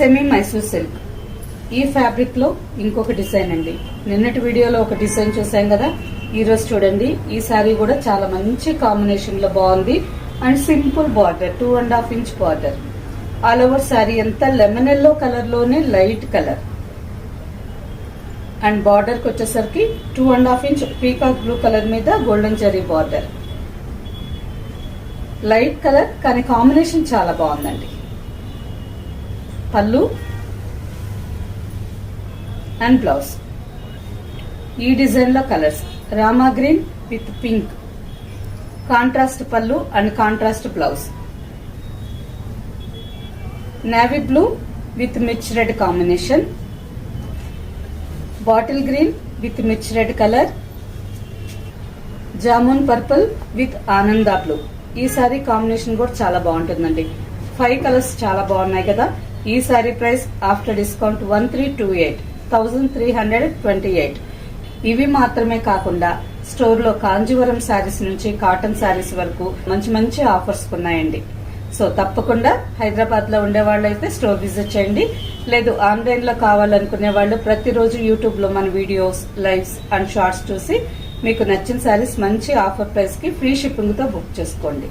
Semi Mysore silk. ఈ fabric లో ఇంకొక డిజైన్ అండి. నిన్నటి వీడియోలో ఒక డిజైన్ చూసాం కదా, ఈ రోజు చూడండి ఈ సారీ కూడా చాలా మంచి కాంబినేషన్ లో బాగుంది. And simple border, 2.5 inch border. All over sari అంతా లెమన్ ఎల్లో కలర్ లోనే లైట్ కలర్. అండ్ బార్డర్ కి వచ్చేసరికి 2.5 ఇంచ్ పీకాక్ బ్లూ కలర్ మీద golden zari border. Light colour కానీ కాంబినేషన్ చాలా బాగుందండి. పళ్ళు అండ్ బ్లౌజ్. ఈ డిజైన్ లో కలర్స్ రామా గ్రీన్ విత్ పింక్, కాంట్రాస్ట్ పళ్ళు and contrast blouse. Navy blue with మిర్చ్ red combination, bottle green with మిర్చ్ రెడ్ కలర్, జామున్ పర్పుల్ విత్ ఆనందా బ్లూ. ఈ సారీ కాంబినేషన్ కూడా చాలా బాగుంటుందండి. 5 కలర్స్ చాలా బాగున్నాయి కదా. ఈ సారీ ప్రైస్ ఆఫ్టర్ డిస్కౌంట్ 1328, 1328. ఇవి మాత్రమే కాకుండా స్టోర్ లో కాంజీవరం శారీస్ నుంచి కాటన్ శారీస్ వరకు మంచి మంచి ఆఫర్స్ ఉన్నాయండి. సో తప్పకుండా హైదరాబాద్ లో ఉండే వాళ్ళు అయితే స్టోర్ విజిట్ చేయండి. లేదు ఆన్లైన్ లో కావాలనుకునే వాళ్ళు ప్రతిరోజు యూట్యూబ్ లో మన వీడియోస్, లైవ్స్ అండ్ షార్ట్స్ చూసి మీకు నచ్చిన శారీస్ మంచి ఆఫర్ ప్రైస్ కి ఫ్రీ షిప్పింగ్ తో బుక్ చేసుకోండి.